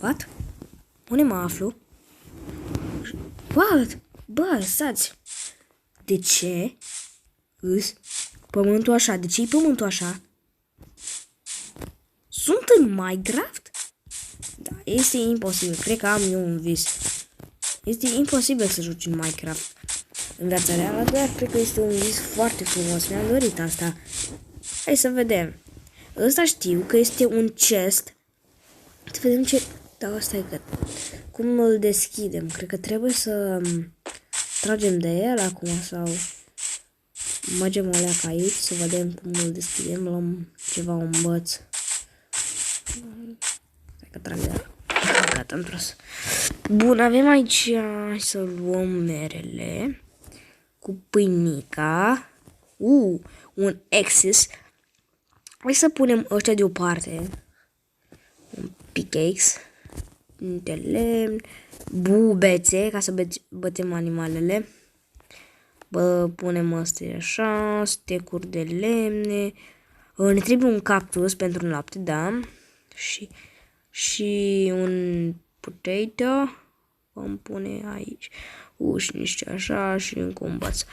What? Unde mă aflu? What? Bă, stați. De ce? Pământul așa. De ce e pământul așa? Sunt în Minecraft? Da, este imposibil. Cred că am eu un vis. Este imposibil să joci în Minecraft în viața reală, dar cred că este un vis foarte frumos. Mi-am dorit asta. Hai să vedem. Ăsta știu că este un chest. Să vedem ce... Da, asta e că... Cum îl deschidem? Cred că trebuie să tragem de el acum sau... Mergem o leacă aici să vedem cum îl deschidem. Luăm ceva, un băț. Hai că trag de el. Gata, am tras. Bun, avem aici... Hai să luăm merele. Cu pâinica. Un access. Hai să punem ăștia deoparte. Un pickaxe. De lemn. Bubețe, ca să bătem animalele. Punem astea așa. Stecuri de lemne. Ne trebuie un cactus pentru noapte, da. Și un potato. Vom pune aici. Și niște așa și încă un băț.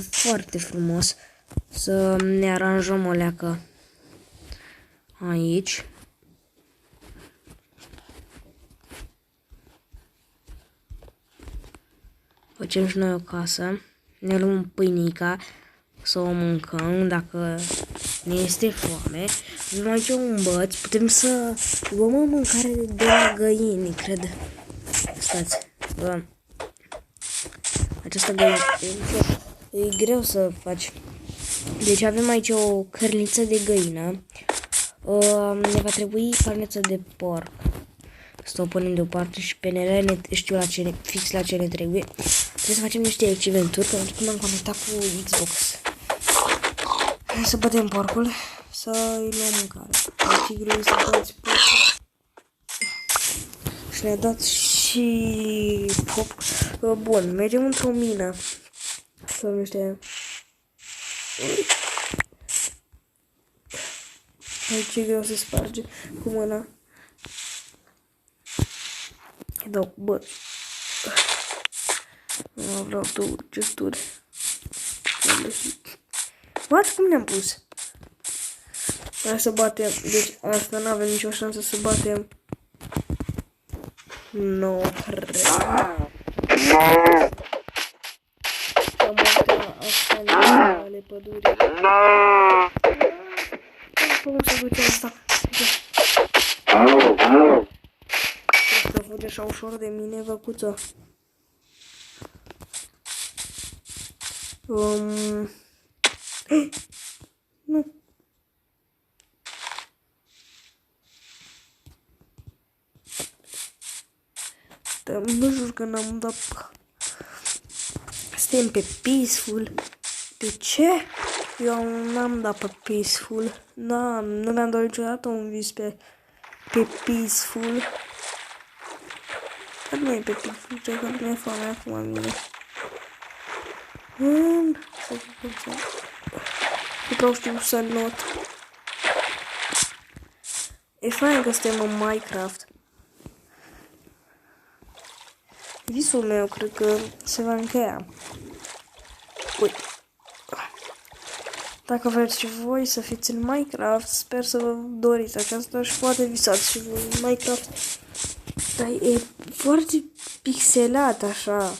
Foarte frumos. Să ne aranjăm o leacă aici. Facem și noi o casă. Ne luăm pâinica să o mâncăm dacă ne este foame. Avem aici un băț. Putem să luăm o mâncare de la găini, cred. Stați. Această găină e greu să faci. Deci avem aici o cărniță de găină. Ne va trebui carneță de porc. Să o punem deoparte și penele știu fix la ce ne trebuie. Trebuie să facem niște eventuri pentru că m-am conectat cu Xbox. Hai să bătem porcul. Să-i luăm mâncare. Tigru să bați porcul. Și ne-a dat și pop. Bun, mergem într-o mină. Să niște... Aici e greu să sparge cu mâna. Îi dau, bă. Nu vreau două gesturi. What? Cum ne-am pus? Hai să batem. Deci asta nu avem nicio șansă să batem. Nu cred. Ale pădurii. Cum să duce asta? Să fuge așa ușor de mine, văcuță. Nu. Dar nu jur că n-am dat. Suntem pe peaceful. De ce? Eu n-am dat pe peaceful. Nu mi-am dorit niciodată un vis pe peaceful. Dar nu e pe peaceful, cred că nu e foame acum mine. Nu vreau știu să not. E fain că suntem în Minecraft. Visul meu cred că se va încheia. Ui. Dacă vreți și voi să fiți în Minecraft, sper să vă doriți aceasta și poate visați și voi în Minecraft. Dar e foarte pixelat așa.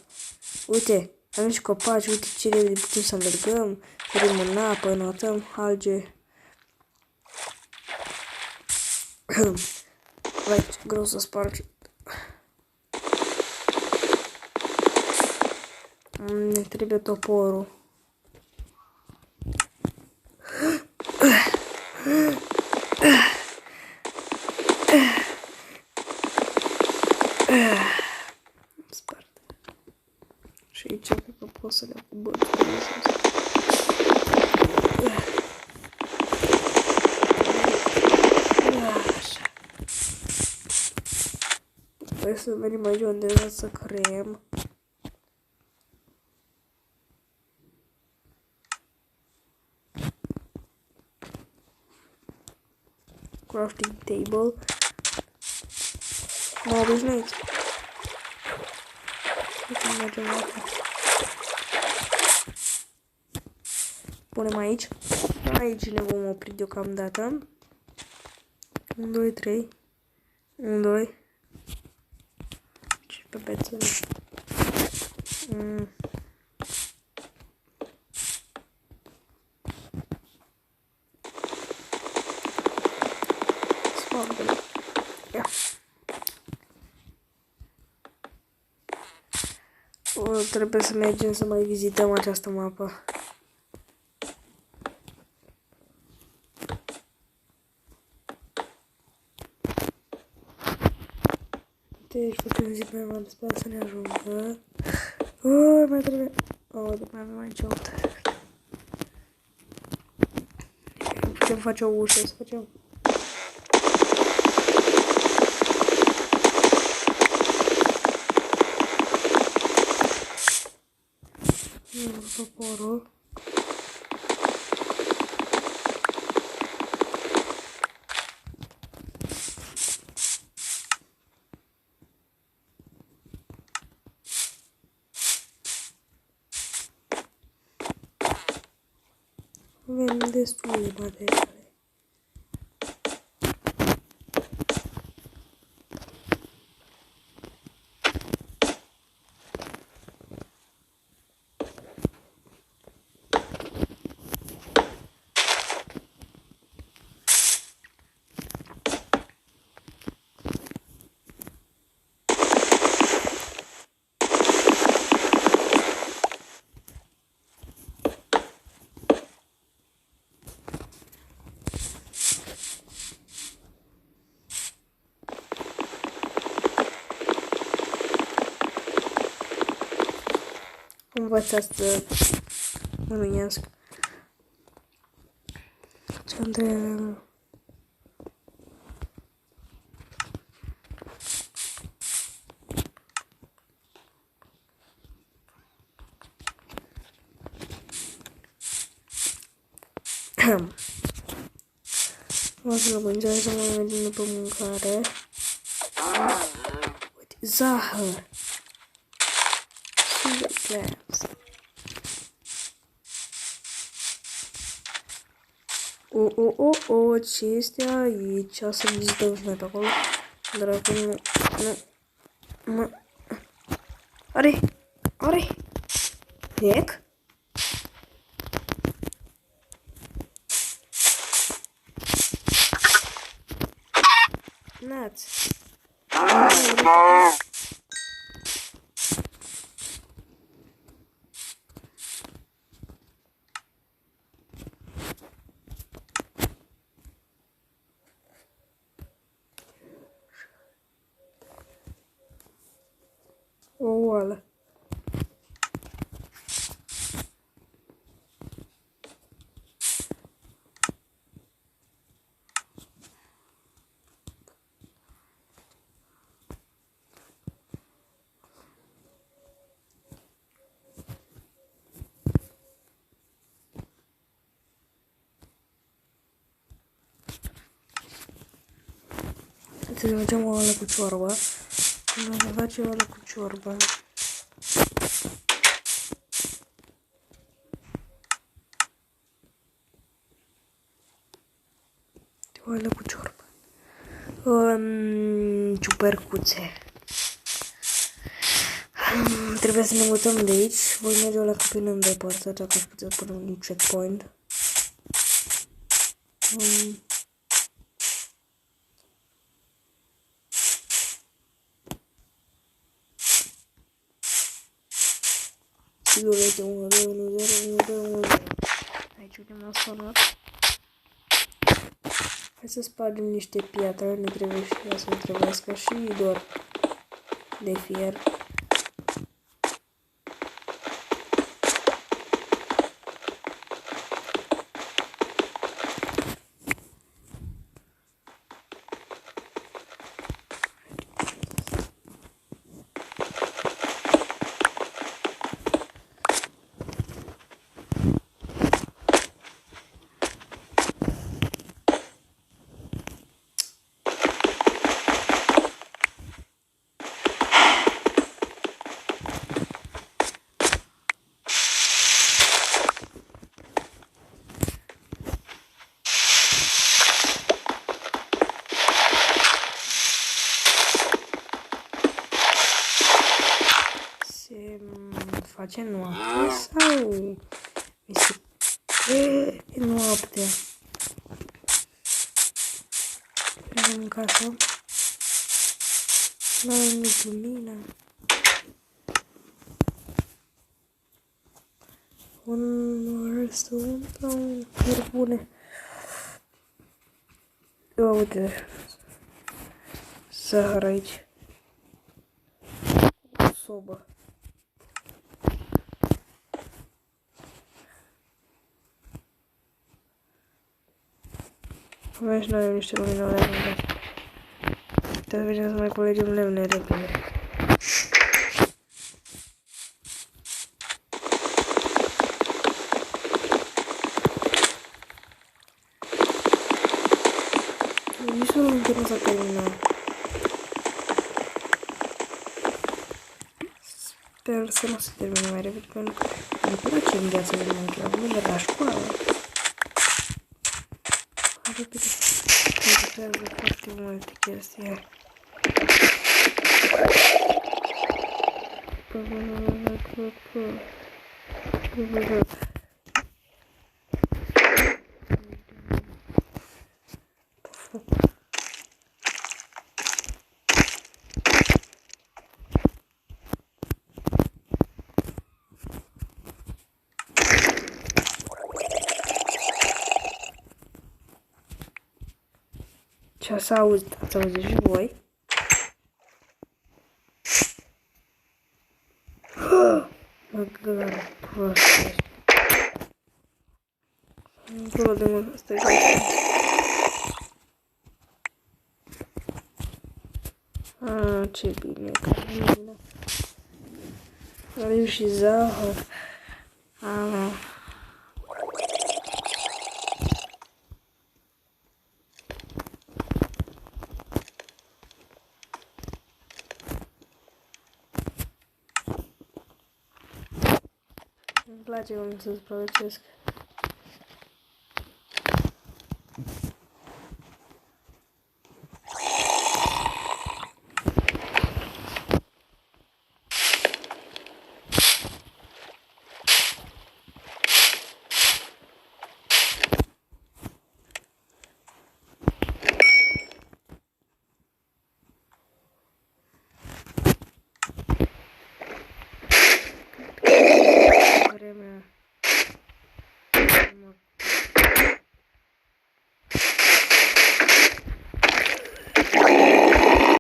Uite, avem și copaci, uite ce repede putem să mergăm. Putem în apă, notăm alge. Vai, greu să spargi. Ne trebuie toporul. Spart. Și aici cred că pot să le cu bătul. Așa. Trebuie să venim aici undeva să creăm. crafting table. M-am obișnuit. Punem aici. Aici ne vom opri deocamdată. 1, 2, 3. 1, 2. Și pe pețele. Ia. Trebuie să mergem să mai vizităm această mapă. Deci putem zi pe mai sper să ne ajungă. Mai trebuie. Mai avem aici o ușă. Putem face o ușă, să facem. Poporul. Avem destule materiale. Învățați să mânuiesc. Ce-am de... O să încerc să mă mergem după mâncare. Uite, zahăr. Sugar plants. Ce este aici? O să vizităm și noi pe acolo. Dar acum nu. Are! Heck? Nuts. O oală. Să facem o oală cu ciorbă. Vom face o oală cu ciorbă. Oală cu ciorbă. Ciupercuțe. Trebuie să ne mutăm de aici. Voi merge la capină îndepărtat, dacă aș putea pune un checkpoint. Sigur este 1, 2, 1, 0, 1, 2, 1, 0. Aici uite m-am spălat. Hai să spargem niște piatră, ne trebuie și ea să-mi trebuiască și doar de fier. face noapte sau e noapte? Mergem în casă. Nu am nici lumină. Restul un cărbune. Uite. Zahăr aici. Sobă. Mai și noi avem niște lumină lemne. Trebuie să vedem să mai culegem lemne repede. Nici nu s-a terminat. Sper să nu se termine mai repede, pentru că îmi place în viața de Minecraft, nu merg la școală. Repede, îmi foarte multe chestii. Ce ați auzit și voi? Măgar, proste. Încolo de mult, asta e. Ce bine că lumină. Are și zahăr. Îmi place cum să-ți producesc.